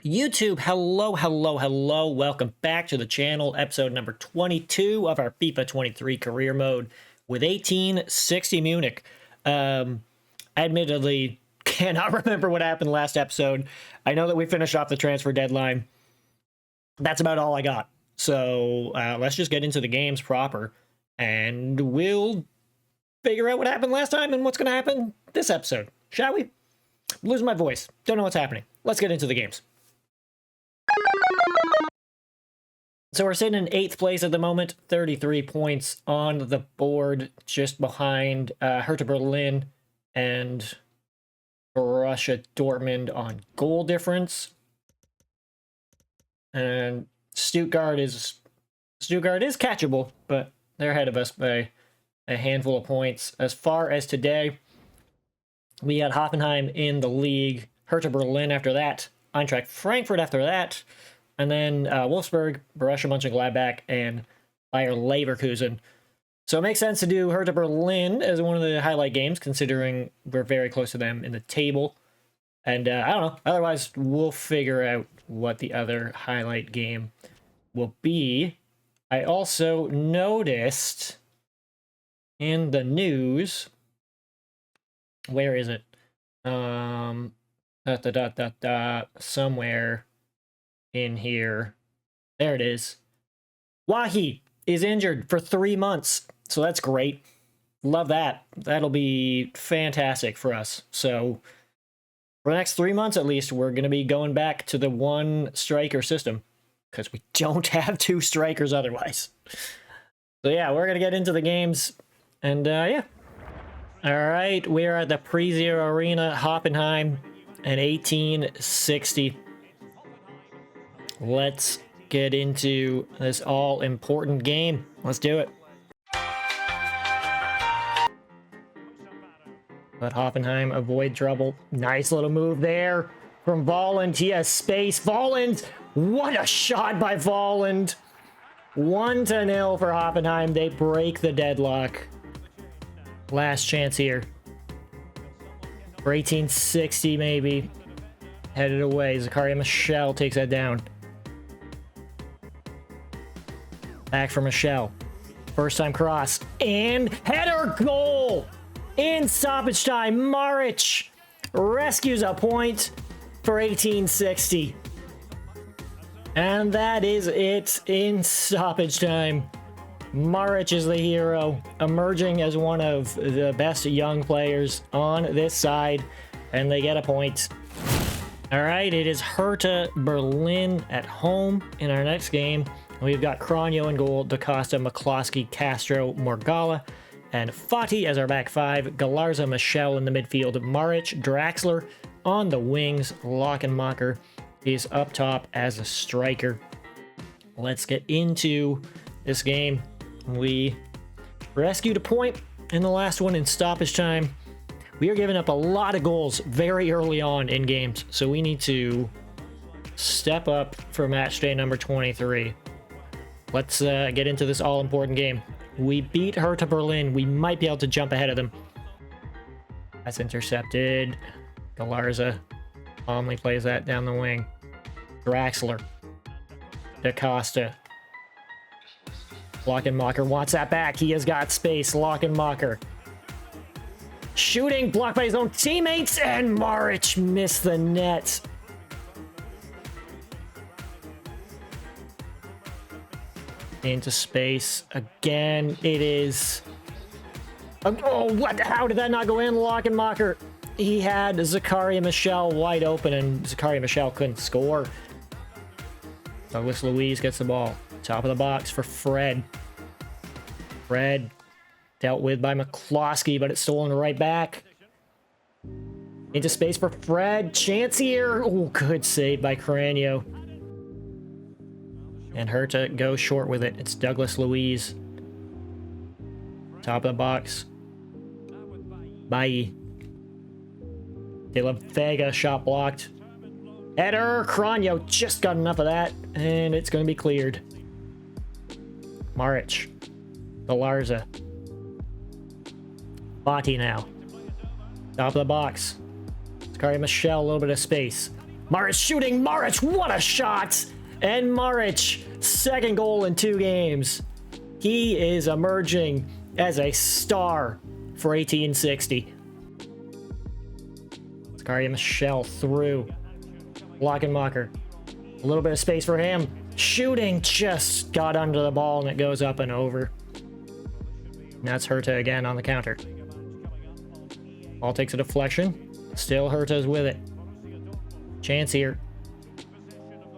YouTube, hello. Welcome back to the channel, episode number 22 of our FIFA 23 career mode with 1860 Munich. Admittedly, cannot remember what happened last episode. I know that we finished off the transfer deadline. That's about all I got. So let's just get into the games proper, and we'll figure out what happened last time and what's going to happen this episode, shall we? I'm losing my voice. Don't know what's happening. Let's get into the games. So we're sitting in 8th place at the moment, 33 points on the board, just behind Hertha Berlin and Borussia Dortmund on goal difference. And Stuttgart is catchable, but they're ahead of us by a handful of points. As far as today, we had Hoffenheim in the league, Hertha Berlin after that, Eintracht Frankfurt after that, and then Wolfsburg, Borussia Mönchengladbach, and Bayer Leverkusen. So it makes sense to do Hertha Berlin as one of the highlight games, considering we're very close to them in the table. And I don't know. Otherwise, we'll figure out what the other highlight game will be. I also noticed in the news, where is it? Somewhere in here. There it is. Wahi is injured for 3 months. So that's great. Love that. That'll be fantastic for us. So for the next 3 months at least, we're going to be going back to the one striker system because we don't have 2 strikers otherwise. So yeah, we're going to get into the games. And yeah. All right, we're at the Pre-Zero Arena, Hoffenheim, and 1860. Let's get into this all-important game. Let's do it. Let Hoffenheim avoid trouble. Nice little move there from Volland. He has space. Volland! What a shot by Volland! 1-0 for Hoffenheim. They break the deadlock. Last chance here. For 1860, maybe. Headed away. Zakaria Michel takes that down. Back for Michel. First time cross. And header goal! In stoppage time, Maric rescues a point for 1860. And that is it in stoppage time. Maric is the hero, emerging as one of the best young players on this side, and they get a point. All right, it is Hertha Berlin at home in our next game. We've got Cronjo in goal, Da Costa, McCloskey, Castro, Morgala, and Fati as our back 5. Galarza, Michel in the midfield. Maric, Draxler on the wings. Lockenmacher is up top as a striker. Let's get into this game. We rescued a point in the last one in stoppage time. We are giving up a lot of goals very early on in games, so we need to step up for match day number 23. Let's get into this all-important game. We beat Hertha Berlin. We might be able to jump ahead of them. That's intercepted. Galarza calmly plays that down the wing. Draxler. Da Costa. Lockenmacher wants that back. He has got space. Lockenmacher. Shooting, blocked by his own teammates, and Maric missed the net. Into space again. It is. Oh, what? How did that not go in? Lockenmacher. He had Zakaria Michel wide open, and Zakaria Michel couldn't score. Douglas Luiz gets the ball. Top of the box for Fred. Fred dealt with by McCloskey, but it's stolen right back. Into space for Fred. Chance here. Oh, good save by Cronjo. And Hertha goes short with it. It's Douglas Luiz. Top of the box. Bye. De La Vega shot blocked. Header. Cronjo just got enough of that. And it's going to be cleared. Maric. Galarza. Fati now. Top of the box. Zakaria Michel, a little bit of space. Maric shooting. Maric, what a shot! And Maric, second goal in 2 games. He is emerging as a star for 1860. Zakaria Michel through. Lockenmacher. A little bit of space for him. Shooting, just got under the ball and it goes up and over. And that's Hertha again on the counter. Ball takes a deflection. Still Hertha's with it. Chance here.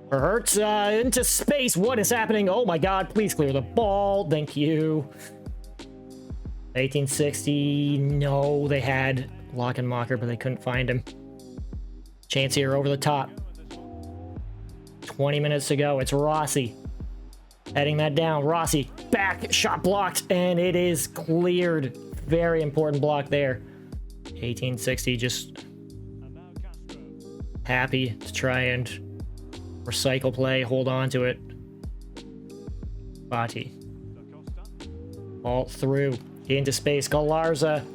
For Hertha into space. What is happening? Oh my god, please clear the ball. Thank you. 1860. No, they had Lockenmacher, but they couldn't find him. Chance here over the top. 20 minutes to go. It's Rossi. Heading that down. Rossi. Back. Shot blocked. And it is cleared. Very important block there. 1860 just happy to try and recycle play. Hold on to it. Fati. Ball through. Into space. Galarza.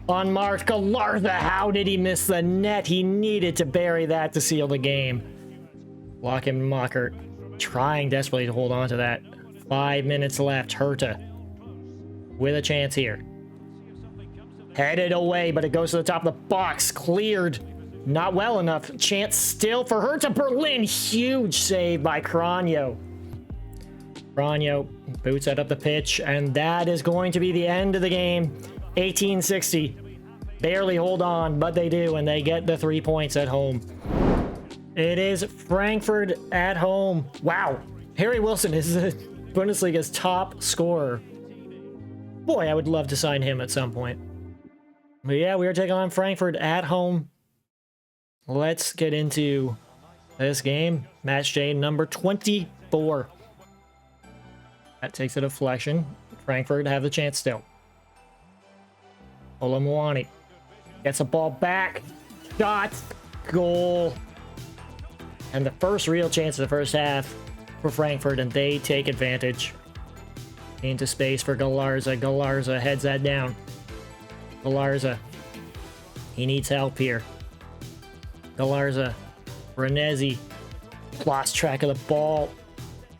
Unmarked. Galarza. How did he miss the net? He needed to bury that to seal the game. Lockenmacher trying desperately to hold on to that. 5 minutes left. Hertha with a chance here. Headed away, but it goes to the top of the box. Cleared. Not well enough. Chance still for Hertha Berlin. Huge save by Cranio. Cranio boots that up the pitch, and that is going to be the end of the game. 1860. Barely hold on, but they do, and they get the 3 points at home. It is Frankfurt at home. Wow. Harry Wilson is the Bundesliga's top scorer. Boy, I would love to sign him at some point. But yeah, we are taking on Frankfurt at home. Let's get into this game. Match day number 24. That takes a deflection. Frankfurt have the chance still. Olamwani gets the ball back. Shot. Goal. And the first real chance of the first half for Frankfurt, and they take advantage. Into space for Galarza. Galarza heads that down. Galarza. He needs help here. Galarza. Renezi. Lost track of the ball.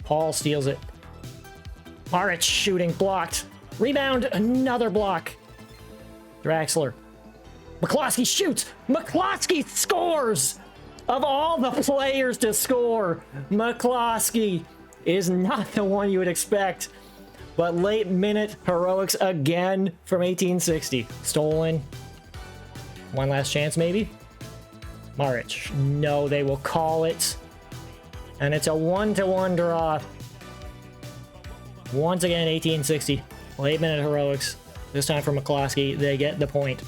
Paul steals it. Maric shooting blocked. Rebound. Another block. Draxler. McCloskey shoots. McCloskey scores! Of all the players to score, McCloskey is not the one you would expect. But late minute heroics again from 1860. Stolen. One last chance, maybe? Maric. No, they will call it. And it's a 1-1 draw. Once again, 1860. Late minute heroics. This time for McCloskey. They get the point.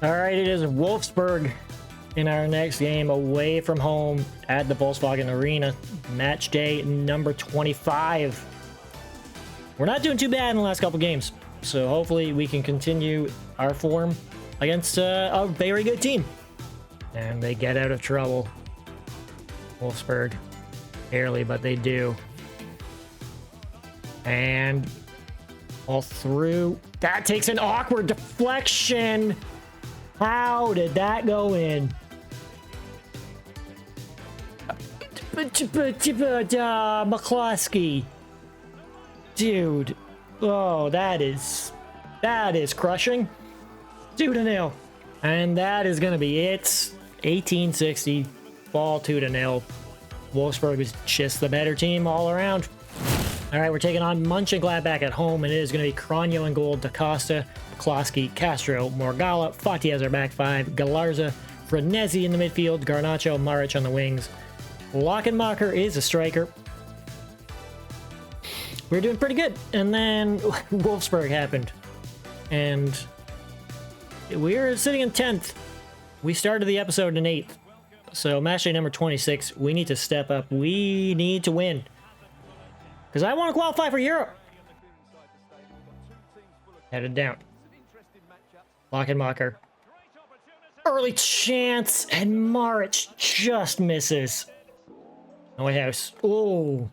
Alright, it is Wolfsburg in our next game away from home at the Volkswagen Arena. Match day number 25. We're not doing too bad in the last couple games, so hopefully we can continue our form against a very good team. And they get out of trouble. Wolfsburg. Barely, but they do. And all through. That takes an awkward deflection. How did that go in? McCloskey. Dude. Oh, that is crushing. 2-0. And that is going to be it. 1860. Fall 2-0. Wolfsburg is just the better team all around. All right, we're taking on Mönchengladbach at home, and it is going to be Cranio in goal, Da Costa, McCloskey, Castro, Morgala, Fati as our back five, Galarza, Frenesi in the midfield, Garnacho, Maric on the wings. Lockenmacher is a striker. We're doing pretty good. And then Wolfsburg happened. And we're sitting in 10th. We started the episode in 8th. So match day number 26, we need to step up. We need to win. Because I want to qualify for Europe. Headed down. Lockenmacher. Early chance, and Maric just misses. Neuhaus. Ooh.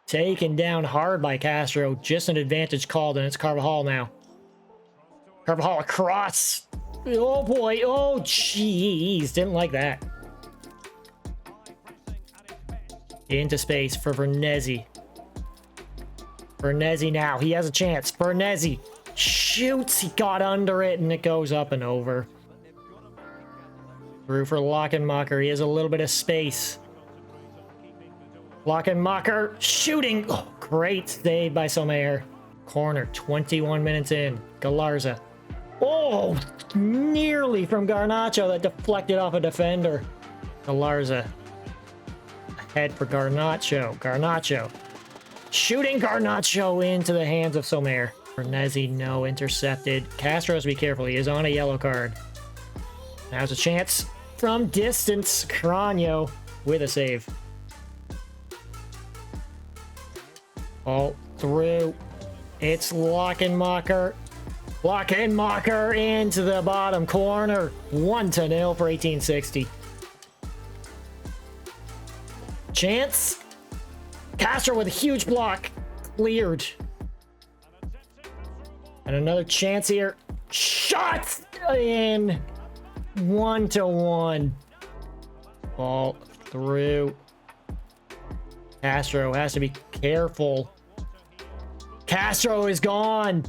Taken down hard by Castro. Just an advantage called, and it's Carvajal now. Carvajal across. Oh boy. Oh jeez. Didn't like that. Into space for Vernezzi. Vernezzi now. He has a chance. Vernezzi shoots. He got under it, and it goes up and over. Through for Lockenmacher. He has a little bit of space. Lockenmacher shooting. Oh, great save by Somair. Corner, 21 minutes in. Galarza. Oh, nearly from Garnacho that deflected off a defender. Galarza. Ahead for Garnacho. Garnacho. Shooting Garnacho into the hands of Somair. Vernezzi, no, intercepted. Castro has to be careful. He is on a yellow card. Now's a chance from distance. Cranio with a save. All through. It's Lockenmacher. Lockenmacher into the bottom corner. 1-0 for 1860. Chance. Castro with a huge block. Cleared. And another chance here. Shots in. 1-1. Ball through. Castro has to be careful. Castro is gone.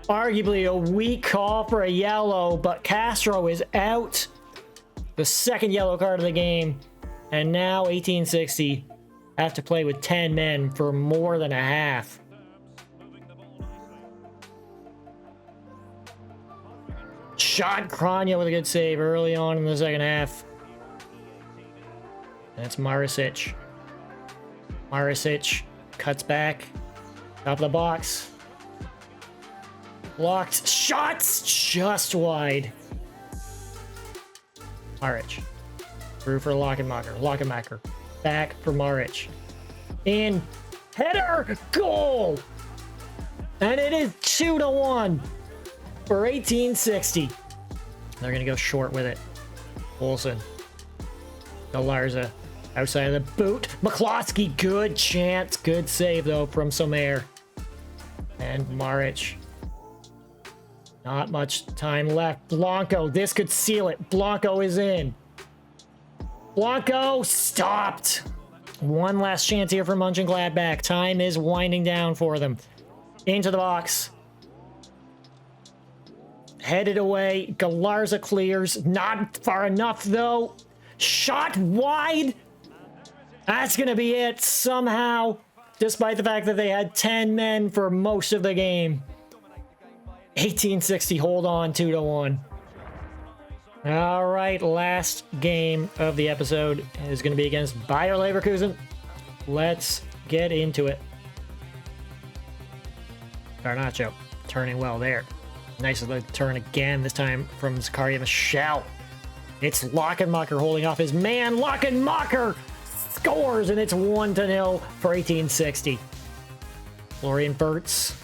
Arguably a weak call for a yellow, but Castro is out. The second yellow card of the game. And now 1860 have to play with 10 men for more than a half. Shot Cranio with a good save early on in the second half. That's Marisic. Marisic cuts back. Top of the box. Blocked. Shots just wide. Maric. Through for Lockenmacher. Lockenmacher. Back for Maric. In. Header. Goal. And it is 2-1 for 1860. They're going to go short with it. Olsen. Galarza. Outside of the boot. McCloskey. Good chance. Good save, though, from Somair. And Maric. Not much time left. Blanco. This could seal it. Blanco is in. Blanco stopped. One last chance here for Mönchengladbach. Time is winding down for them. Into the box. Headed away. Galarza clears. Not far enough, though. Shot wide. That's going to be it somehow, despite the fact that they had 10 men for most of the game. 1860 hold on 2-1. All right, last game of the episode is going to be against Bayer Leverkusen. Let's get into it. Garnacho turning well there. Nice little turn again, this time from Zakaria Michel. It's Lockenmacher holding off his man. Lockenmacher scores, and it's 1-0 for 1860. Florian Wirtz.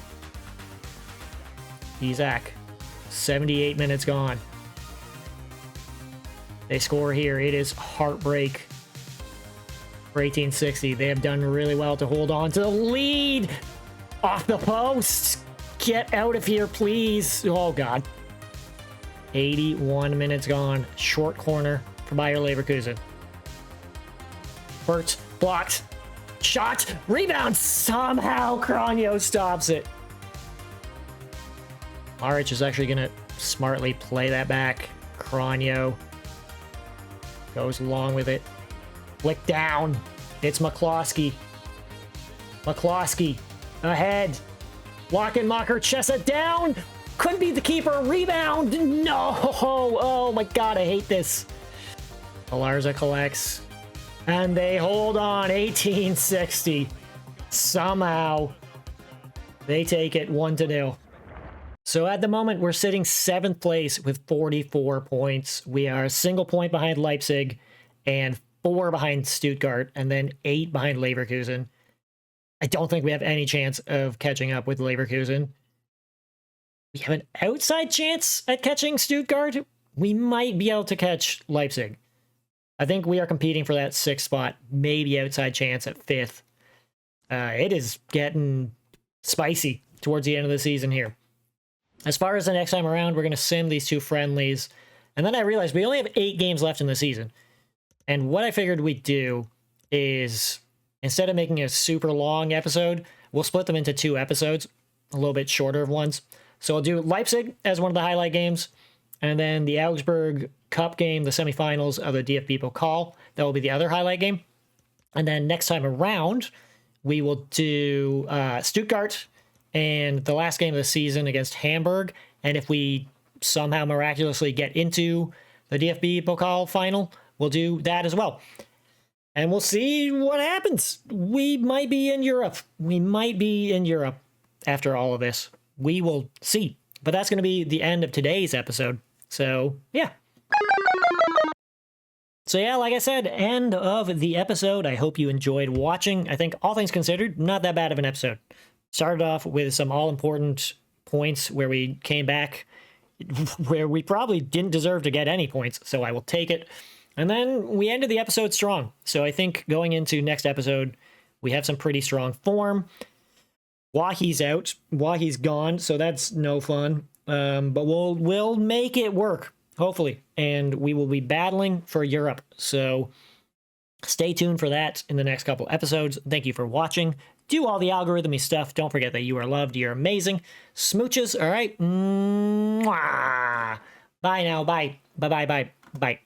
Isaac. 78 minutes gone. They score here. It is heartbreak for 1860. They have done really well to hold on to the lead. Off the post. Get out of here, please. Oh, God. 81 minutes gone. Short corner for Bayer Leverkusen. Wirtz blocked. Shot. Rebound. Somehow Cranio stops it. Maric is actually going to smartly play that back. Cranio goes along with it. Flick down. It's McCloskey. McCloskey ahead. Lockenmacher chests it down. Couldn't beat the keeper. Rebound. No. Oh my God. I hate this. Galarza collects. And they hold on. 1860. Somehow they take it 1-0. So at the moment, we're sitting 7th place with 44 points. We are a single point behind Leipzig and 4 behind Stuttgart and then 8 behind Leverkusen. I don't think we have any chance of catching up with Leverkusen. We have an outside chance at catching Stuttgart. We might be able to catch Leipzig. I think we are competing for that 6th spot, maybe outside chance at 5th. It is getting spicy towards the end of the season here. As far as the next time around, we're going to sim these 2 friendlies. And then I realized we only have 8 games left in the season. And what I figured we'd do is instead of making a super long episode, we'll split them into 2 episodes, a little bit shorter of ones. So I'll do Leipzig as one of the highlight games, and then the Augsburg Cup game, the semifinals of the DFB Pokal. That will be the other highlight game. And then next time around, we will do Stuttgart and the last game of the season against Hamburg. And if we somehow miraculously get into the DFB Pokal final, we'll do that as well. And we'll see what happens. We might be in Europe. We might be in Europe after all of this. We will see. But that's going to be the end of today's episode. So, yeah. So yeah, like I said, end of the episode. I hope you enjoyed watching. I think all things considered, not that bad of an episode. Started off with some all-important points where we came back, where we probably didn't deserve to get any points, so I will take it. And then we ended the episode strong. So I think going into next episode, we have some pretty strong form. Wahi's out. Wahi's gone, so that's no fun. But we'll make it work, hopefully. And we will be battling for Europe. So stay tuned for that in the next couple episodes. Thank you for watching. Do all the algorithmy stuff. Don't forget that you are loved. You're amazing. Smooches. All right. Mwah. Bye now. Bye. Bye. Bye. Bye. Bye.